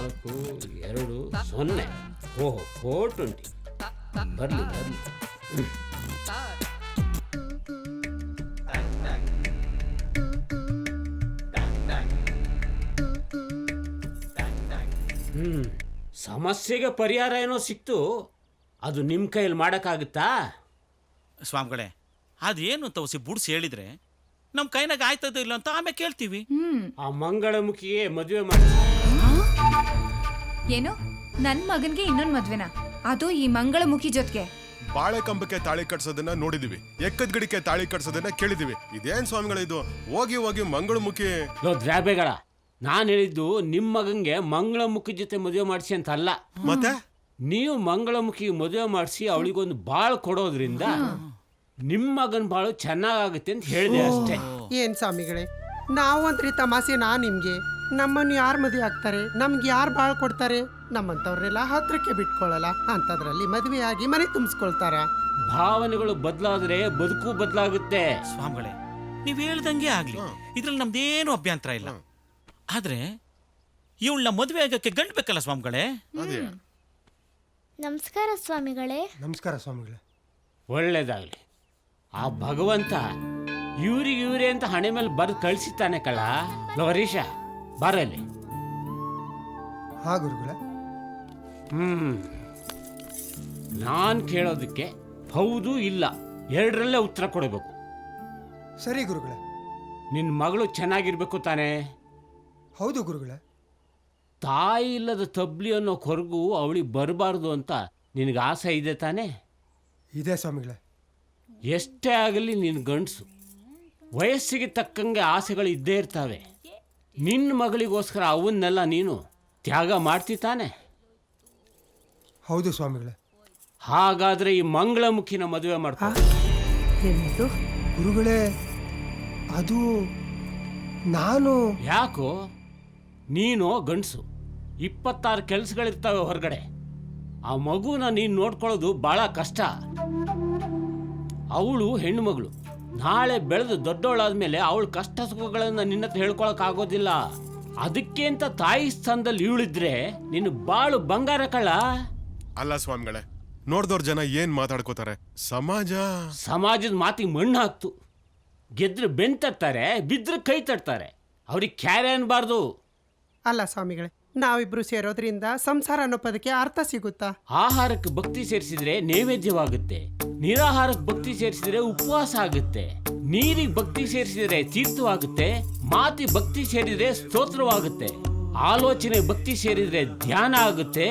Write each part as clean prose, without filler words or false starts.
4-2-0. ಓಹೋ 420. ಬರಲಿ ಬರಲಿ. ಸಮಸ್ಯೆಗೆ ಪರಿಹಾರ ಏನೋ ಸಿಕ್ತು. ಅದು ನಿಮ್ಮ ಕೈಯಲ್ಲಿ ಮಾಡೋಕ್ಕಾಗುತ್ತಾ? ಸ್ವಾಮಿಗಳೇ, ಅದೇನು ತವಸಿ ಬುಡ್ಸಿ ಹೇಳಿದ್ರೆ ನಮ್ಮ ಕೈನಾಗ ಆಯ್ತದ ಇಲ್ಲ ಅಂತ ಆಮೇಲೆ ಕೇಳ್ತೀವಿ. ಆ ಮಂಗಳಮುಖಿಗೆ ಮದುವೆ ಮಾಡಿ. ಏನು ನನ್ನ ಮಗನ್ಗೆ ಇನ್ನೊಂದು ಮದ್ವೆನಾ? ಅದು ಈ ಮಂಗಳಮುಖಿ ಜೊತೆಗೆ? ಬಾಳೆ ಕಂಬಕ್ಕೆ ತಾಳಿ ಕಟ್ಸೋದನ್ನ ನೋಡಿದೀವಿ, ಎಕ್ಕದ ಗಿಡಕ್ಕೆ ತಾಳಿ ಕಟ್ಸೋದನ್ನ ಕೇಳಿದೀವಿ. ಇದೇನ್ ಸ್ವಾಮಿಗಳ ಇದು? ಹೋಗಿ ಹೋಗಿ ಮಂಗಳಮುಖಿ. ದ್ರಾಬೇಗಳ, ನಾನು ಹೇಳಿದ್ದು ನಿಮ್ಮ ಮಗಂಗೆ ಮಂಗಳಮುಖಿ ಜೊತೆ ಮದುವೆ ಮಾಡಿಸಿ ಅಂತ ಅಲ್ಲ. ಮತ್ತೆ ನೀವು ಮಂಗಳಮುಖಿ ಮದುವೆ ಮಾಡಿಸಿ ಅವಳಿಗೊಂದು ಬಾಳ್ ಕೊಡೋದ್ರಿಂದ ನಿಮ್ಮ ಮಗನ ಬಾಳು ಚೆನ್ನಾಗುತ್ತೆ ಅಂತ ಹೇಳಿದೆ ಅಷ್ಟೇ. ಏನ್ ಸ್ವಾಮಿಗಳೇ, ನಾವಂತ್ರಿ ತಮಾಷೆನಾ ನಿಮ್ಗೆ? ನಮ್ಮನ್ನು ಯಾರು ಮದುವೆ ಆಗ್ತಾರೆ, ನಮ್ಗೆ ಯಾರು ಬಾಳ್ ಕೊಡ್ತಾರೆ? ನಮ್ಮಂತವ್ರನ್ನೆಲ್ಲ ಹತ್ರಕ್ಕೆ ಬಿಟ್ಕೊಳ್ಳಲ್ಲ, ಅಂತದ್ರಲ್ಲಿ ಮದುವೆ ಆಗಿ ಮನೆ ತುಂಬಿಸ್ಕೊಳ್ತಾರ. ಭಾವನೆಗಳು ಬದಲಾದ್ರೆ ಬದುಕು ಬದಲಾಗುತ್ತೆ. ಸ್ವಾಮಿಗಳೇ, ನೀವ್ ಹೇಳ್ದಂಗೆ ಆಗ್ಲಿ, ಇದ್ರಲ್ಲಿ ನಮ್ದೇನು ಅಭ್ಯಂತರ ಇಲ್ಲ. ಆದ್ರೆ ಇವಳನ್ನ ಮದುವೆ ಆಗಕ್ಕೆ ಗಂಡು ಬೇಕಲ್ಲ ಸ್ವಾಮಿಗಳೇ? ನಮಸ್ಕಾರ ಸ್ವಾಮಿಗಳೇ. ನಮಸ್ಕಾರ ಸ್ವಾಮಿಗಳೇ. ಒಳ್ಳೇದಾಗ್ಲಿ. ಆ ಭಗವಂತ ಇವ್ರಿಗೆ ಅಂತ ಹಣೆ ಮೇಲೆ ಬರೆದು ಕಳಿಸಿತಾನೆ ಕಳ. ಹರೀಶ ಬರಲಿ. ಹಾ ಗುರುಗಳೇ. ನಾನು ಕೇಳೋದಕ್ಕೆ ಹೌದು ಇಲ್ಲ ಎರಡರಲ್ಲೇ ಉತ್ತರ ಕೊಡಬೇಕು. ಸರಿ ಗುರುಗಳೇ. ನಿನ್ನ ಮಗಳು ಚೆನ್ನಾಗಿರ್ಬೇಕು ತಾನೆ? ಹೌದು ಗುರುಗಳೇ. ತಾಯಿ ಇಲ್ಲದ ತಬ್ಲಿ ಅನ್ನೋ ಕೊರಗು ಅವಳಿಗೆ ಬರಬಾರ್ದು ಅಂತ ನಿನಗೆ ಆಸೆ ಇದೆ ತಾನೆ? ಇದೆ ಸ್ವಾಮಿಗಳೇ. ಎಷ್ಟೇ ಆಗಲಿ ನಿನ್ನ ಗಂಡಸು, ವಯಸ್ಸಿಗೆ ತಕ್ಕಂಗೆ ಆಸೆಗಳು ಇದ್ದೇ ಇರ್ತಾವೆ. ನಿನ್ನ ಮಗಳಿಗೋಸ್ಕರ ಅವನ್ನೆಲ್ಲ ನೀನು ತ್ಯಾಗ ಮಾಡ್ತಿ ತಾನೆ? ಹೌದು ಸ್ವಾಮಿಗಳೇ. ಹಾಗಾದ್ರೆ ಈ ಮಂಗಳಮುಖಿನ ಮದುವೆ ಮಾಡ್ಕೊ. ಗುರುಗಳೇ, ಅದು ನಾನು. ಯಾಕೋ? ನೀನು ಗಂಡಸು, 26 ಕೆಲಸಗಳಿರ್ತವೆ ಹೊರಗಡೆ. ಆ ಮಗುನ ನೀನು ನೋಡ್ಕೊಳ್ಳೋದು ಭಾಳ ಕಷ್ಟ. ಅವಳು ಹೆಣ್ಣು ಮಗಳು, ನಾಳೆ ಬೆಳೆದು ದೊಡ್ಡವಳಾದ್ಮೇಲೆ ಅವಳ ಕಷ್ಟ ಸುಖಗಳನ್ನು ನಿನ್ನ ಹತ್ರ ಹೇಳ್ಕೊಳಕ್ಕಾಗೋದಿಲ್ಲ. ಅದಕ್ಕೆ ಅಂತ ತಾಯಿ ಸ್ಥಾನದಲ್ಲಿ ಇವಳಿದ್ರೆ ನಿನ್ನ ಬಾಳು ಬಂಗಾರ ಕಳ್ಳ. ಅಲ್ಲ ಸ್ವಾಮಿಗಳೇ, ನೋಡ್ದವ್ರ ಜನ ಏನ್ ಮಾತಾಡ್ಕೋತಾರೆ? ಸಮಾಜದ ಮಾತಿಗೆ ಮಣ್ಣು ಹಾಕ್ತು. ಗೆದ್ರೆ ಬೆನ್ ತಟ್ತಾರೆ, ಬಿದ್ರೆ ಕೈ ತಟ್ತಾರೆ. ಅವ್ರಿಗೆ ಕ್ಯಾರೆ ಅನ್ಬಾರ್ದು. ಅಲ್ಲ ಸ್ವಾಮಿಗಳೇ, ನಾವಿಬ್ರು ಸೇರೋದ್ರಿಂದ ಸಂಸಾರ ಅನ್ನೋ ಪದಕ್ಕೆ ಅರ್ಥ ಸಿಗುತ್ತಾ? ಆಹಾರಕ್ಕೆ ಭಕ್ತಿ ಸೇರಿಸಿದ್ರೆ ನೈವೇದ್ಯವಾಗುತ್ತೆ, ನಿರಾಹಾರಕ್ಕೆ ಭಕ್ತಿ ಸೇರಿಸಿದ್ರೆ ಉಪವಾಸ ಆಗುತ್ತೆ, ನೀರಿಗೆ ಭಕ್ತಿ ಸೇರಿಸಿದ್ರೆ ತೀರ್ಥವಾಗುತ್ತೆ, ಮಾತಿ ಭಕ್ತಿ ಸೇರಿದ್ರೆ ಸ್ತೋತ್ರವಾಗುತ್ತೆ, ಆಲೋಚನೆ ಭಕ್ತಿ ಸೇರಿದ್ರೆ ಧ್ಯಾನ ಆಗುತ್ತೆ,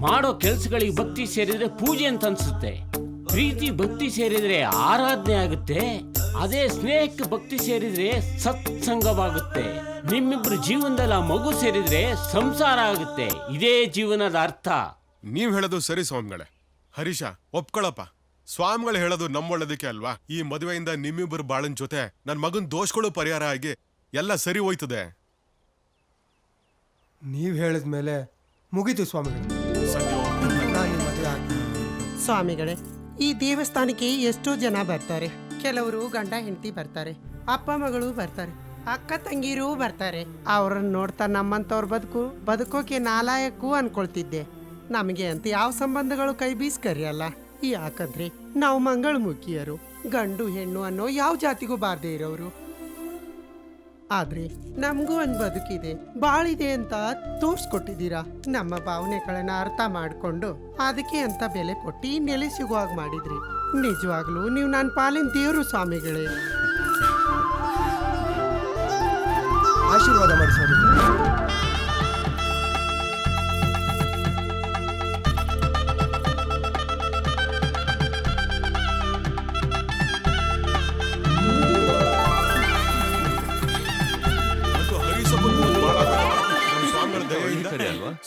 ಮಾಡೋ ಕೆಲಸಗಳಿಗೆ ಭಕ್ತಿ ಸೇರಿದ್ರೆ ಪೂಜೆ ಅಂತ ಅನ್ಸುತ್ತೆ, ಪ್ರೀತಿ ಭಕ್ತಿ ಸೇರಿದ್ರೆ ಆರಾಧನೆ ಆಗುತ್ತೆ, ಅದೇ ಸ್ನೇಹಕ್ಕೆ ಭಕ್ತಿ ಸೇರಿದ್ರೆ ಸತ್ಸಂಗವಾಗುತ್ತೆ. ನಿಮ್ಮಿಬ್ರು ಜೀವನದಲ್ಲಿ ಆ ಮಗು ಸೇರಿದ್ರೆ ಸಂಸಾರ ಆಗುತ್ತೆ. ಇದೇ ಜೀವನದ ಅರ್ಥ. ನೀವ್ ಹೇಳೋದು ಸರಿ ಸ್ವಾಮಿಗಳೇ. ಹರೀಶ, ಒಪ್ಕೊಳಪ್ಪ. ಸ್ವಾಮಿಗಳು ಹೇಳೋದು ನಮ್ಮೊಳ್ಳದಕ್ಕೆ ಅಲ್ವಾ? ಈ ಮದುವೆಯಿಂದ ನಿಮ್ಮಿಬ್ಬರು ಬಾಳನ್ ಜೊತೆ ನನ್ ಮಗನ್ ದೋಷಗಳು ಪರಿಹಾರ ಆಗಿ ಎಲ್ಲ ಸರಿ ಹೋಯ್ತದೆ. ನೀವ್ ಹೇಳಿದ್ಮೇಲೆ ಮುಗೀತು ಸ್ವಾಮಿಗಳೇ. ಸ್ವಾಮಿಗಳೇ, ಈ ದೇವಸ್ಥಾನಕ್ಕೆ ಎಷ್ಟೋ ಜನ ಬರ್ತಾರೆ. ಕೆಲವರು ಗಂಡ ಹೆಂಡತಿ ಬರ್ತಾರೆ, ಅಪ್ಪ ಮಗಳು ಬರ್ತಾರೆ, ಅಕ್ಕ ತಂಗಿರೂ ಬರ್ತಾರೆ. ಅವ್ರನ್ನ ನೋಡ್ತಾ ನಮ್ಮಂತವ್ರ ಬದುಕೋಕೆ ನಾಲಾಯಕ್ಕೂ ಅನ್ಕೊಳ್ತಿದ್ದೆ. ನಮಗೆ ಅಂತ ಯಾವ ಸಂಬಂಧಗಳು ಕೈ ಬೀಸ್ಕರಿಯಲ್ಲ. ಯಾಕಂದ್ರೆ ನಾವು ಮಂಗಳಮುಖಿಯರು, ಗಂಡು ಹೆಣ್ಣು ಅನ್ನೋ ಯಾವ ಜಾತಿಗೂ ಬಾರ್ದೇ ಇರೋರು. ಆದ್ರೆ ನಮಗೂ ಒಂದು ಬದುಕಿದೆ, ಬಾಳಿದೆ ಅಂತ ತೋರ್ಸ್ಕೊಟ್ಟಿದ್ದೀರಾ. ನಮ್ಮ ಭಾವನೆಗಳನ್ನ ಅರ್ಥ ಮಾಡ್ಕೊಂಡು ಅದಕ್ಕೆ ಅಂತ ಬೆಲೆ ಕೊಟ್ಟು ನೆಲೆ ಸಿಗುವಾಗ ಮಾಡಿದ್ರಿ. ನಿಜವಾಗ್ಲೂ ನೀವು ನನ್ನ ಪಾಲಿನ ದೇವರು ಸ್ವಾಮಿಗಳೇ. ಆಶೀರ್ವಾದ ಮಾಡಿ ಸ್ವಾಮಿಗಳೇ.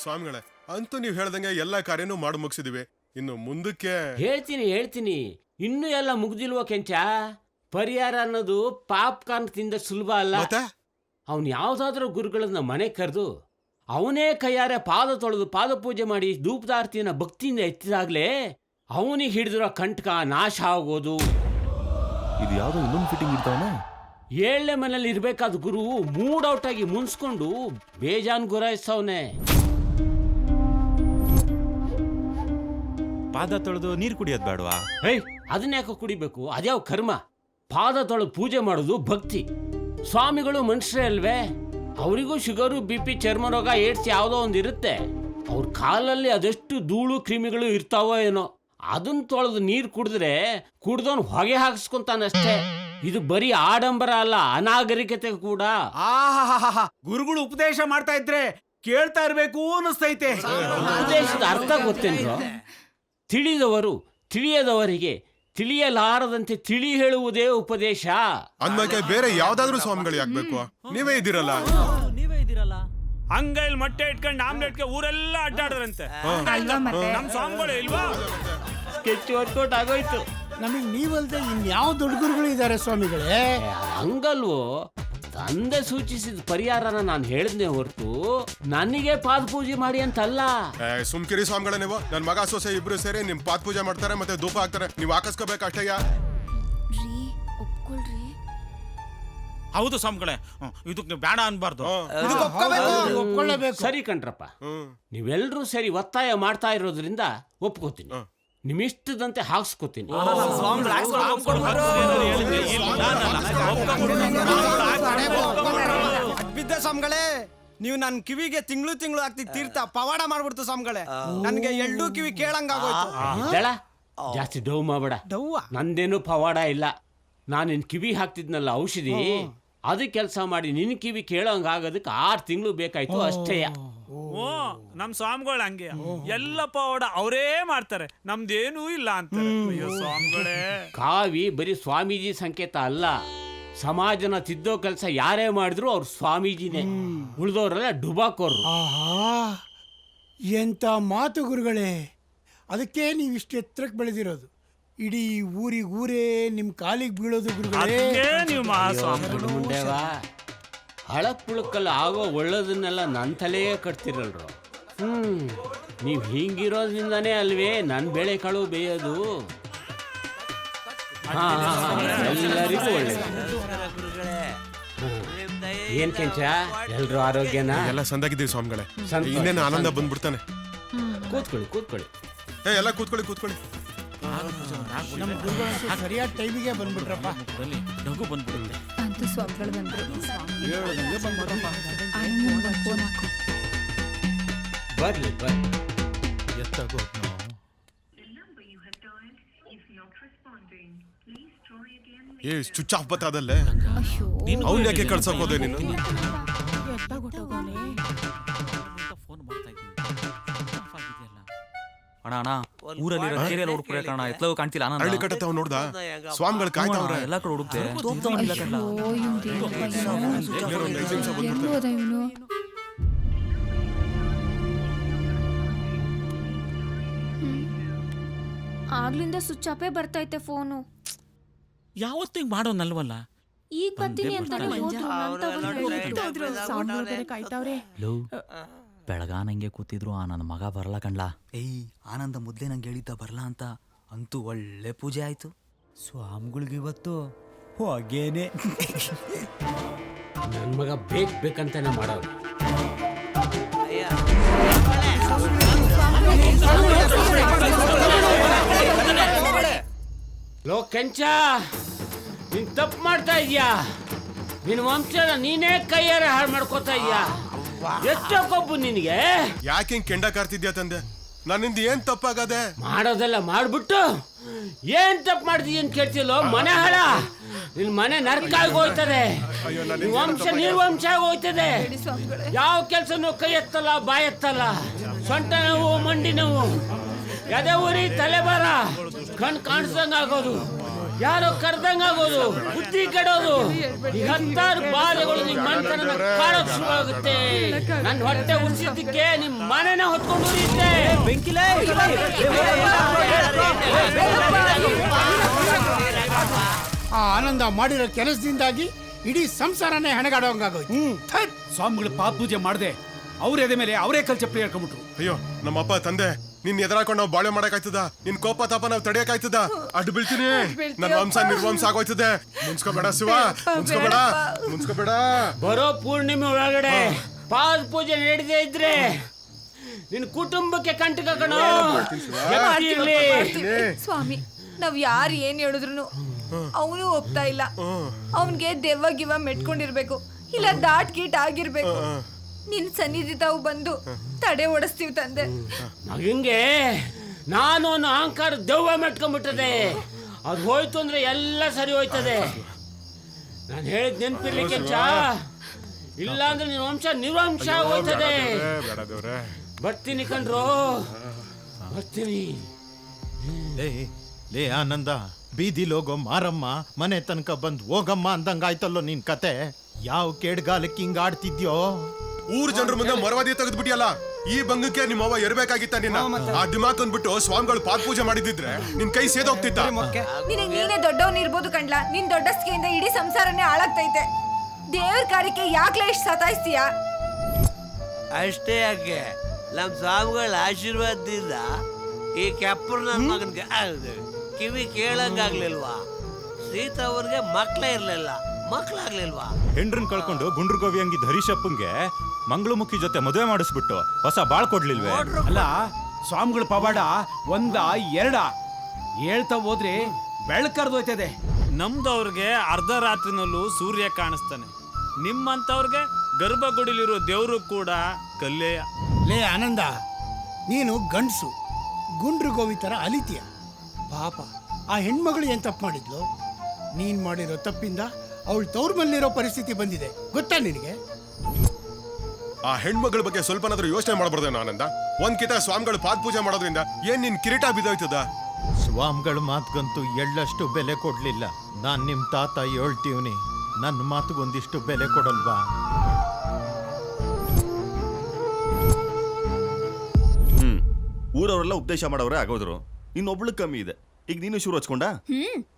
ಸ್ವಾಮಿಗಳೇ, ಅಂತೂ ನೀವ್ ಹೇಳ್ದಂಗೆ ಎಲ್ಲಾ ಕಾರ್ಯನೂ ಮಾಡಿ ಮುಗಿಸಿದಿವಿ. ಇನ್ನು ಮುಂದಕ್ಕೆ ಹೇಳ್ತೀನಿ. ಇನ್ನೂ ಎಲ್ಲ ಮುಗ್ದಿಲ್ವ ಕೆಂಚ? ಪರಿಹಾರ ಅನ್ನೋದು ಪಾಪ್ಕಾರ್ನ್ ತಿಂದ ಸುಲಭ ಅಲ್ಲ. ಅವನು ಯಾವ್ದಾದ್ರೂ ಗುರುಗಳನ್ನ ಮನೆ ಕರೆದು ಅವನೇ ಕೈಯಾರೆ ಪಾದ ತೊಳೆದು ಪಾದ ಪೂಜೆ ಮಾಡಿ ಧೂಪದಾರ್ತಿನ ಭಕ್ತಿಯಿಂದ ಎತ್ತಿದಾಗ್ಲೇ ಅವನಿಗೆ ಹಿಡಿದಿರೋ ಕಂಟಕ ನಾಶ ಆಗೋದು. ಇದು ಯಾವ್ದೋ ಇನ್ನೊಂದು ಫಿಟ್ಟಿಂಗ್ ಇರ್ತಾವನ? 7ನೇ ಮನೇಲಿ ಇರ್ಬೇಕಾದ ಗುರು ಮೂಡ್ ಔಟ್ ಆಗಿ ಮುನ್ಸ್ಕೊಂಡು ಬೇಜಾನ್ ಗುರಾಯಿಸವನೆ. ಪಾದ ತೊಳೆದು ನೀರು ಕುಡಿಯೋದು ಬೇಡವಾ? ಹೇಯ್, ಅದನ್ನ ಯಾಕೆ ಕುಡಿಬೇಕು? ಅದ್ಯಾವ ಕರ್ಮ? ಪಾದ ತೊಳೆದು ಪೂಜೆ ಮಾಡೋದು ಭಕ್ತಿ. ಸ್ವಾಮಿಗಳು ಮನುಷ್ಯರೇ ಅಲ್ವೇ? ಅವರಿಗೂ ಶುಗರು, BP, ಚರ್ಮ ರೋಗ, ಏಡ್ಸ್ ಯಾವುದೋ ಒಂದು ಇರುತ್ತೆ. ಅವ್ರ ಕಾಲಲ್ಲಿ ಅದೆಷ್ಟು ಧೂಳು ಕ್ರಿಮಿಗಳು ಇರ್ತಾವೋ ಏನೋ. ಅದನ್ನ ತೊಳೆದು ನೀರು ಕುಡಿದ್ರೆ ಕುಡ್ದವನು ಹೊಗೆ ಹಾಕಿಸ್ಕೊಂತಾನಷ್ಟೇ. ಇದು ಬರೀ ಆಡಂಬರ ಅಲ್ಲ, ಅನಾಗರಿಕತೆ ಕೂಡ. ಆಹಾಹಾಹಾ, ಗುರುಗಳು ಉಪದೇಶ ಮಾಡ್ತಾ ಇದ್ರೆ ಕೇಳ್ತಾ ಇರ್ಬೇಕು ಅನ್ನಿಸ್ತೈತೆ. ಉಪದೇಶದ ಅರ್ಥ ಗೊತ್ತೇನ್ರೋ? ತಿಳಿದವರು ತಿಳಿಯದವರಿಗೆ ತಿಳಿಯಲಾರದಂತೆ ತಿಳಿ ಹೇಳುವುದೇ ಉಪದೇಶ. ಅಂದ್ಮೇಲೆ ಬೇರೆ ಯಾವ್ದಾದ್ರು ಸ್ವಾಮಿಗಳು ಯಾಕ್ಬೇಕು? ನೀವೇ ಇದ್ದೀರಲ್ಲ. ಹಂಗೈಲ್ ಮೊಟ್ಟೆ ಇಟ್ಕೊಂಡು ಆಮ್ಲೆಟ್ಗೆ ಊರೆಲ್ಲ ಅಡ್ಡಾಡ್ರಂತೆ. ಅಲ್ವಾ ಮತ್ತೆ? ನಮ್ ಸ್ವಾಮಿಗಳು ಇಲ್ವಾ? ಸ್ಕೆಚ್ ವರ್ಕೌಟ್ ಆಗೋಯ್ತು. ನಮಗ್ ನೀವಲ್ದೆ ಇನ್ಯಾವ ದೊಡ್ಡ ಗುರುಗಳು ಇದ್ದಾರೆ ಸ್ವಾಮಿಗಳೇ? ಹಂಗಲ್ವೋ, ತಂದೆ ಸೂಚಿಸಿದ ಪರಿಹಾರನ ನಾನು ಹೇಳಿದ್ನೆ ಹೊರತು ನನಗೆ ಪಾದ ಪೂಜೆ ಮಾಡಿ ಅಂತಲ್ಲ. ಸುಮ್ಕಿರಿ ಸ್ವಾಮಿಗಳೇ ನೀವು. ನನ್ ಮಗ ಸೊಸೆ ಇಬ್ರು ಸೇರಿ ನಿಮ್ ಪಾದ ಪೂಜೆ ಮಾಡ್ತಾರೆ, ಮತ್ತೆ ಧೂಪ ಹಾಕ್ತಾರೆ. ನೀವು ಹಾಕಿಸ್ಕೋಬೇಕು ಅಷ್ಟಯ್ಯ. ಹೌದು ಸ್ವಾಮಿಗಳೇ, ಇದಕ್ಕೆ ಬೇಡ ಅನ್ಬಾರ್ದು. ಒಪ್ಕೊಳ್ಳೇಬೇಕು. ಸರಿ ಕಣ್ರಪ್ಪ, ನೀವೆಲ್ಲರೂ ಸರಿ ಒತ್ತಾಯ ಮಾಡ್ತಾ ಇರೋದ್ರಿಂದ ಒಪ್ಕೋತೀನಿ. ನಿಮ್ಮಿಷ್ಟದಂತೆ ಹಾಕ್ಸ್ಕೋತೀನಿ. ಬಿದ್ದ ಸ್ವಾಮಿಗಳೇ, ನೀವು ನನ್ ಕಿವಿಗೆ ತಿಂಗಳು ಆಗ್ತಿದ್ ತೀರ್ಥ ಪವಾಡ ಮಾಡ್ಬಿಡ್ತು ಸ್ವಾಮಿಗಳೇ. ನನ್ಗೆ ಎರಡೂ ಕಿವಿ ಕೇಳಂಗಾಗೋಯ್ತು. ಜಾಸ್ತಿ ಡೌ ಮಾಡಬೇಡ. ನಂದೇನು ಪವಾಡ ಇಲ್ಲ. ನಾನು ನಿನ್ ಕಿವಿ ಹಾಕ್ತಿದ್ನಲ್ಲ ಔಷಧಿ, ಅದು ಕೆಲಸ ಮಾಡಿ ನಿನ್ ಕಿವಿ ಕೇಳೋಂಗಾಗೋದಕ್ಕೆ 6 ತಿಂಗಳು ಬೇಕಾಯ್ತು ಅಷ್ಟೇ. ಓ, ನಮ್ ಸ್ವಾಮಿಗಳು ಹಂಗೆ ಎಲ್ಲ ಪವಾಡ ಅವರೇ ಮಾಡ್ತಾರೆ, ನಮ್ದೇನೂ ಇಲ್ಲ ಅಂತ. ಸ್ವಾಮಿಗಳೇ, ಕಾವಿ ಬರೀ ಸ್ವಾಮೀಜಿ ಸಂಕೇತ ಅಲ್ಲ. ಸಮಾಜನ ತಿದ್ದೋ ಕೆಲಸ ಯಾರೇ ಮಾಡಿದ್ರು ಅವ್ರು ಸ್ವಾಮೀಜಿನೇ. ಉಳಿದವರೆಲ್ಲ ಡುಬಾಕೋರು. ಆಹಾ, ಎಂತ ಮಾತು ಗುರುಗಳೇ. ಅದಕ್ಕೆ ನೀವು ಇಷ್ಟು ಎತ್ತರಕ್ಕೆ ಬೆಳೆದಿರೋದು. ಇಡೀ ಊರೇ ನಿಮ್ ಕಾಲಿಗೆ ಬೀಳೋದು ಗುರುಗಳೇ. ನೀವು ಮುಂಡೆವಾ, ಹಳಕ್ ಪುಳಕ್ಕಲ್ಲ ಆಗೋ ಒಳ್ಳೇದನ್ನೆಲ್ಲ ನನ್ನ ತಲೆಯೇ ಕಟ್ತಿರಲ್ರು. ನೀವು ಹಿಂಗಿರೋದ್ರಿಂದಾನೇ ಅಲ್ವೇ ನನ್ನ ಬೇಳೆ ಕಾಳು ಬೇಯೋದು. ಎಲ್ಲರಿಗೂ ಒಳ್ಳೇದು. ಏನ್ ಕೆಂಚ, ಎಲ್ರು ಆರೋಗ್ಯನಾ? ಎಲ್ಲ ಸಂದಾಗಿದ್ದೀವಿ ಸ್ವಾಮಿಗಳೇ. ಇನ್ನೇನು ಆನಂದ ಬಂದ್ಬಿಡ್ತಾನೆ. ಕೂತ್ಕೊಳ್ಳಿ. ಎಲ್ಲ ಕೂತ್ಕೊಳ್ಳಿ. ನಮ್ಮ ಗುರುಗಳು ಸರಿಯಾದ ಟೈಮಿಗೆ ಬಂದ್ಬಿಟ್ರಪ್ಪ. ನಗು ಬಂದ್ಬಿಡುತ್ತೆ. ಅಂತೂ ಸ್ವಾಮಿಗಳು ಬಂದ್ರು. ಬರ್ಲಿ. ಸ್ವಿಚ್ ಆಫ್ ಬತ್ತಾದಲ್ಲೇ. ಅವ್ನು ಯಾಕೆ ಕಳ್ಸಕ್ ಹೋದೆ ನೀನು? ಫೋನ್ ಮಾಡ್ತಾ ಇದ್ದೀನಿ. ಅಣ್ಣ ಊರಲ್ಲಿ ಕೇರಿಯಲ್ಲಿ ಹುಡುಕ್ರೆ ಕಾಣ ಎತ್ತಲವು ಕಾಣ್ತಿಲ್ಲ. ಹಳ್ಳಿ ಕಟ್ಟತ್ತೆ ಅವ್ನು ನೋಡ್ದ? ಸ್ವಾಮಿಗಳು ಕಾಯ್ತಾವ್ರೆ. ಎಲ್ಲ ಕಡೆ ಹುಡುಕ್ತೆ. ಆಗ್ಲಿಂದ ಸ್ವಿಚ್ ಆಫೇ ಬರ್ತೈತೆ ಫೋನು. ಯಾವತ್ತು ಹಿಂಗ್ ಮಾಡೋನಲ್ವಲ್ಲ. ಈಗ ಬರ್ತೀನಿ ಅಂತ ಬೆಳಗಾನಂಗೆ ಕೂತಿದ್ರು ನನ್ನ ಮಗ ಬರಲ್ಲ ಕಣ್ಲಾ. ಆನಂದ ಮೊದ್ಲೇ ನಂಗೆ ಹೇಳಿದ್ದ ಬರಲ್ಲ ಅಂತ. ಅಂತೂ ಒಳ್ಳೆ ಪೂಜೆ ಆಯ್ತು. ಸ್ವಾಮಿಗಳಿಗೆ ಇವತ್ತು ಹೊಗೇನೆ. ನನ್ನ ಮಗ ಬೇಕಂತಾನೆ ಮಾಡೋರು. ಲೋ ಕೆಂಚ, ನೀನ್ ತಪ್ಪು ಮಾಡ್ತಾ ಇದೀಯಾ. ನಿನ್ ವಂಶನ ನೀನೇ ಕೈಯಾರೆ ಹಾಳು ಮಾಡ್ಕೋತಾ ಇದೀಯಾ. ಎಷ್ಟೋ ಕೊಬ್ಬು ನಿನಗೆ. ಯಾಕೆ ಹಿಂಗ್ ಕೆಂಡ ಕಾರ್ತಿದ್ಯಾ ತಂದೆ? ನನ್ನಿಂದ ಏನ್ ತಪ್ಪಾಗದೆ? ಮಾಡೋದೆಲ್ಲ ಮಾಡ್ಬಿಟ್ಟು ಏನ್ ತಪ್ಪು ಮಾಡ್ತೀಯ ಅಂತ ಕೇಳ್ತಿಲ್ಲೋ ಮನೆ ಹಾಳ. ನಿನ್ ಮನೆ ನರ್ಕ ಆಗಿ ಹೋಯ್ತದೆ. ನಿನ್ ವಂಶ ನಿರ್ವಂಶ ಆಗಿ ಹೋಯ್ತದೆ. ಯಾವ ಕೆಲ್ಸನೂ ಕೈ ಎತ್ತಲ್ಲ, ಬಾಯ್ ಎತ್ತಲ್ಲ. ಸೊಂಟ ನೋವು, ಮಂಡಿ ನೋವು, ಎದೆ ಉರಿ, ತಲೆಬಾರ, ಕಣ್ ಕಾಣಿಸ್ದಂಗ ಆಗೋದು, ಯಾರೋ ಕರ್ದಂಗ ಆಗೋದು, ಬುದ್ಧಿ ಕೆಡೋದು, ಈ 10 ಬಾಧೆಗಳು ನಿಮ್ ಮನೆತನ ಕಾಡೋಕ್ ಶುರು ಆಗುತ್ತೆ. ನನ್ ಹೊಟ್ಟೆ ಉಳಿಸಿದ್ದಕ್ಕೆ ನಿಮ್ ಮನೆನ ಹೊತ್ಕೊಂಡು ಉರಿಯುತ್ತೆ. ಆ ಆನಂದ ಮಾಡಿರೋ ಕೆಲಸದಿಂದಾಗಿ ಇಡೀ ಸಂಸಾರನೇ ಹೆಣಗಾಡೋಂಗಾಗೋಯ್ತು. ಸ್ವಾಮಿಗಳು ಪಾಪ ಪೂಜೆ ಮಾಡದೆ ಅವ್ರ ಎದೆ ಮೇಲೆ ಅವರೇ ಕಲ್ ಚಪ್ಪಲಿ ಹೇಳ್ಕೊಂಡ್ಬಿಟ್ರು. ಅಯ್ಯೋ ನಮ್ಮಪ್ಪ ತಂದೆ, ನಿನ್ ಎದುರಾಕೊಂಡು ನಾವು ಬಾಳೆ ಮಾಡಕ್ಕಾಯ್ತದ? ನಿನ್ ಕೋಪ ತಾಪ ನಾವು ತಡಿಯಕ್ಕಾಯ್ತದ? ಅಡ್ಡು ಬೀಳ್ತೀನಿ. ನನ್ನ ವಂಶ ನಿರ್ವಂಶ ಆಗೋಯ್ತದೆ. ಮುನ್ಸ್ಕೋಬೇಡ ಶಿವ, ಮುನ್ಸ್ಕೋಬೇಡ. ಬರೋ ಪೂರ್ಣಿಮೆ ಒಳಗಡೆ ಪಾದ ಪೂಜೆ ನಡೆದೇ ಇದ್ರೆ ನಿನ್ ಕುಟುಂಬಕ್ಕೆ ಕಂಟಕ ಕಣೋ. ಎತ್ತಿ ಇಲ್ಲಿ. ಸ್ವಾಮಿ ನಾವ್ ಯಾರು ಏನ್ ಹೇಳಿದ್ರು ಅವನು ಒಪ್ತಾ ಇಲ್ಲ. ಅವನ್ಗೆ ದೆವ್ವ ಗಿವ ಮೆಟ್ಕೊಂಡಿರ್ಬೇಕು, ಇಲ್ಲ ದಾಟ್ ಗೀಟ್ ಆಗಿರ್ಬೇಕು. ನಿನ್ ಸನ್ನಿಧಿ ತಾವು ಬಂದು ತಡೆ ಓಡಿಸ್ತೀವಿ ತಂದೆ. ಮಗಂಗೆ ನಾನು ಅನ್ನೋ ಅಹಂಕಾರ ದೆವ್ವ ಮೆಟ್ಕೊಂಡ್ಬಿಟ್ಟದೆ. ಅದು ಹೋಯ್ತು ಅಂದ್ರೆ ಎಲ್ಲ ಸರಿ ಹೋಯ್ತದೆ. ನಾನು ಹೇಳಿದ್ ನೆನ್ಪಿರ್ಲಿಕ್ಕೆ ಚಾ, ಇಲ್ಲ ಅಂದ್ರೆ ನಿನ್ನ ವಂಶ ನಿರ್ವಂಶ ಹೋಯ್ತದೆ. ಬರ್ತೀನಿ ಕಣ್ರೋ, ಬರ್ತೀನಿ. ಲೇ ಆನಂದ, ಬೀದಿಲೋಗೋ ಮಾರಮ್ಮ ಮನೆ ತನಕ ಬಂದ್ ಹೋಗಮ್ಮ ಅಂದಂಗಾಯ್ತಲ್ಲೋ ನಿನ್ ಕತೆ. ಯಾವ ಕೇಡ್ಗಾಲಕ್ಕೆ ಹಿಂಗ ಆಡ್ತಿದ್ಯೋ? ಊರ್ ಜನರ ಮುಂದೆ ಮರವಾದಿ ತೆಗೆದ್ಬಿಟ್ಟಿಯಲ್ಲ. ಈ ಬಂಗಕ್ಕೆ ನಿಮ್ಮವ್ವ ಇರ್ಬೇಕಾಗಿತ್ತ ನಿನ್ನ. ಆ ದಿಮಾಕ್ ಅಂದ್ಬಿಟ್ಟು ಸ್ವಾಮಿಗಳು ಪಾದ ಪೂಜೆ ಮಾಡಿದಿದ್ರೆ ನಿನ್ ಕೈ ಸೇದೋಗ್ತಿತ್ತ. ನಿನಗೆ ನೀನೇ ದೊಡ್ಡವನ್ ಇರ್ಬೋದು ಕಣ್ಲ, ನಿನ್ ದೊಡ್ಡಸ್ಕೆಯಿಂದ ಇಡೀ ಸಂಸಾರನೇ ಹಾಳಾಗ್ತೈತೆ. ದೇವ್ರ ಕಾರ್ಯಕ್ಕೆ ಯಾಕ್ಲೆ ಇಷ್ಟು ಸತಾಯಿಸ್ತೀಯ? ಅಷ್ಟೇ ಯಾಕೆ, ನಮ್ಮ ಸ್ವಾಮಿಗಳ ಆಶೀರ್ವಾದದಿಂದ ಈ ಕೆಪ್ಪರು ನನ್ನ ಮಗನಿಗೆ ಕಿವಿ ಕೇಳಂಗಾಗ್ಲಿಲ್ವಾ? ಸೀತಾ ಅವ್ರಿಗೆ ಮಕ್ಳೇ ಇರ್ಲಿಲ್ಲ, ಮಕ್ಳಾಗ್ಲಿಲ್ವಾ? ಹೆಂಡ್ರನ್ ಕಳ್ಕೊಂಡು ಗುಂಡ್ರಗೋವಿ ಹಂಗಿದ್ದ ಹರೀಶಪ್ಪಂಗೆ ಮಂಗಳಮುಖಿ ಜೊತೆ ಮದುವೆ ಮಾಡಿಸ್ಬಿಟ್ಟು ಹೊಸ ಬಾಳ್ ಕೊಡ್ಲಿಲ್ವೇ? ಅಲ್ಲ ಸ್ವಾಮಿಗಳ ಪವಾಡ ಒಂದ ಎರಡ ಹೇಳ್ತಾ ಹೋದ್ರೆ ಬೆಳಕರ್ದೋಯ್ತದೆ. ನಮ್ದವ್ರಿಗೆ ಅರ್ಧ ರಾತ್ರಿನಲ್ಲೂ ಸೂರ್ಯ ಕಾಣಿಸ್ತಾನೆ. ನಿಮ್ಮಂತವ್ರಿಗೆ ಗರ್ಭಗುಡಿಲಿರೋ ದೇವರು ಕೂಡ ಕಲ್ಲೇಯ. ಲೇ ಆನಂದ, ನೀನು ಗಂಡ್ಸು ಗುಂಡ್ರು ಗೋವಿ ಥರ ಅಲಿತೀಯ. ಪಾಪ ಆ ಹೆಣ್ಮಗಳು ಏನ್ ತಪ್ಪು ಮಾಡಿದ್ಲು? ನೀನ್ ಮಾಡಿರೋ ತಪ್ಪಿಂದ ಅವಳು ತವ್ರ ಮಲ್ಲಿರೋ ಪರಿಸ್ಥಿತಿ ಬಂದಿದೆ, ಗೊತ್ತಾ ನಿನಗೆ? ಆ ಹೆಣ್ಮಗಳ ಬಗ್ಗೆ ಸ್ವಲ್ಪನಾದ್ರೂ ಯೋಚನೆ ಮಾಡಬಾರ್ದೇನೋ ಆನಂದ? ಒಂದ್ಕಿತ ಸ್ವಾಮಿಗಳು ಪಾದ ಪೂಜೆ ಮಾಡೋದ್ರಿಂದ ಏನ್ ನಿನ್ ಕಿರೀಟ ಬಿದ್ದೋಯ್ತದ? ಸ್ವಾಮಿಗಳ ಮಾತ್ಗಂತೂ ಎಳ್ಳಷ್ಟು ಬೆಲೆ ಕೊಡ್ಲಿಲ್ಲ. ನಾನ್ ನಿಮ್ ತಾತ ಹೇಳ್ತೀವ್ನಿ, ನನ್ನ ಮಾತುಗೊಂದಿಷ್ಟು ಬೆಲೆ ಕೊಡಲ್ವಾ? ಊರವರೆಲ್ಲ ಉಪದೇಶ ಮಾಡೋರೇ ಆಗೋದ್ರು, ಇನ್ನೊಬ್ಳು ಕಮ್ಮಿ ಇದೆ. ಈಗ ನೀನು ಶುರು ಹಚ್ಕೊಂಡ?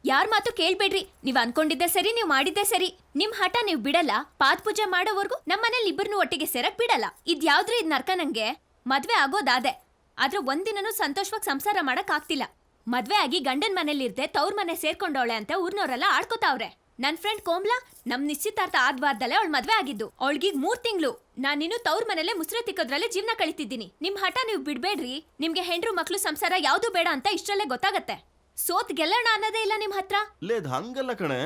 ಯಾರ ಮಾತು ಕೇಳ್ಬೇಡ್ರಿ. ನೀವ್ ಅನ್ಕೊಂಡಿದ್ದೆ ಸರಿ, ನೀವ್ ಮಾಡಿದ್ದೆ ಸರಿ. ನಿಮ್ ಹಠ ನೀವ್ ಬಿಡಲ್ಲ. ಪಾದ್ ಪೂಜೆ ಮಾಡೋವರ್ಗು ನಮ್ಮನೇಲಿ ಇಬ್ಬರನ್ನು ಒಟ್ಟಿಗೆ ಸೇರಕ್ ಬಿಡಲ್ಲ. ಇದ್ಯಾವ್ದ್ರಿ ಇದ್ ನರ್ಕ? ನಂಗೆ ಮದ್ವೆ ಆಗೋದಾದೆ, ಆದ್ರೆ ಒಂದಿನನೂ ಸಂತೋಷವಾಗಿ ಸಂಸಾರ ಮಾಡಕ್ ಆಗ್ತಿಲ್ಲ. ಮದ್ವೆ ಆಗಿ ಗಂಡನ್ ಮನೇಲಿ ಇರ್ದೆ ತವ್ರ ಮನೆ ಸೇರ್ಕೊಂಡವಳೆ ಅಂತ ಊರ್ನವರೆಲ್ಲ ಆಡ್ಕೋತಾವ್ರೆ. ನನ್ ಫ್ರೆಂಡ್ ಕೋಮ್ಲಾ ನಮ್ ನಿಶ್ಚಿತಾರ್ಥ ಆದ ವಾರದಲ್ಲೇ ಅವಳ ಮದ್ವೆ ಆಗಿದ್ದು. ಅವಳಿಗೀಗ 3 ತಿಂಗಳು. ನಾನಿನ್ನು ತವ್ರ ಮನೇಲೆ ಮುಸ್ರೆ ತಿಕ್ಕೋದ್ರಲ್ಲೇ ಜೀವನ ಕಳಿತಿದ್ದೀನಿ. ನಿಮ್ ಹಠ ನೀವು ಬಿಡ್ಬೇಡ್ರಿ. ನಿಮ್ಗೆ ಹೆಂಡ್ರು ಮಕ್ಳು ಸಂಸಾರ ಯಾವ್ದು ಬೇಡ ಅಂತ ಇಷ್ಟರಲ್ಲೇ ಗೊತ್ತಾಗತ್ತೆ. ಸೋತ್ ಗೆಲ್ಲೋಣ ಅನ್ನೋದೇ ಇಲ್ಲ ನಿಮ್ ಹತ್ರ. ಲೇದ್ ಹಂಗಲ್ಲ ಕಣೆ.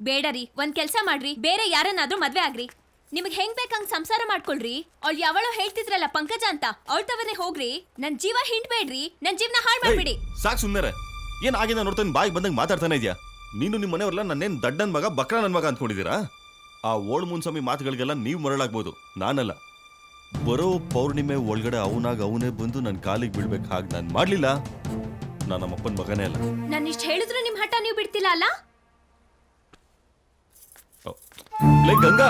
ಬೇಡರಿ, ಒಂದ್ ಕೆಲ್ಸ ಮಾಡ್ರಿ, ಬೇರೆ ಯಾರನ್ನಾದ್ರೂ ಮದ್ವೆ ಆಗ್ರಿ. ನಿಮ್ಗೆ ಹೆಂಗ್ ಬೇಕಂಗ್ ಸಂಸಾರ ಮಾಡ್ಕೊಳ್ರಿ. ಅವಳು ಯಾವಳೋ ಹೇಳ್ತಿದ್ರಲ್ಲ ಪಂಕಜ ಅಂತ, ಅವಳ ತವರೇ ಹೋಗ್ರಿ. ನನ್ ಜೀವ ಹಿಂಡ್ಬೇಡ್ರಿ, ನನ್ ಜೀವನ ಹಾಳು ಮಾಡ್ಬಿಡಿ. ಸಾಕ್ ಸುಮ್ನೆ. ಏನ್ ಆಗಿದ ನೋಡ್ತಾನೆ, ಬಾಯಿಗೆ ಬಂದಂಗೆ ಮಾತಾಡ್ತಾನೆ ಇದ್ಯಾ? ನೀನು ನಿಮ್ಮ ಮನೆಯವ್ರಲ್ಲ ನನ್ನೇನ್ ದಡ್ಡನ್ ಮಗ ಬಕ್ರ ನನ್ ಮಗ ಅಂದ್ಕೊಂಡಿದ್ದೀರಾ? ಆ ಓಳ್ ಮುನ್ಸ್ವಾಮಿ ಮಾತುಗಳಿಗೆಲ್ಲ ನೀವು ಮರಳಾಗ್ಬೋದು, ನಾನಲ್ಲ. ಬರೋ ಪೌರ್ಣಿಮೆ ಒಳಗಡೆ ಅವನೇ ಬಂದು ನನ್ನ ಕಾಲಿಗೆ ಬೀಳ್ಬೇಕು. ಹಾಗೆ ನಾನು ಮಾಡ್ಲಿಲ್ಲ, ನಾನು ನಮ್ಮಪ್ಪನ ಮಗನೇ ಅಲ್ಲ. ನಾನು ಇಷ್ಟ ಹೇಳಿದ್ರು ನಿಮ್ ಹಠ ನೀವು ಬಿಡ್ತಿಲ್ಲ ಅಲ್ಲ? ಲೇ ಗಂಗಾ,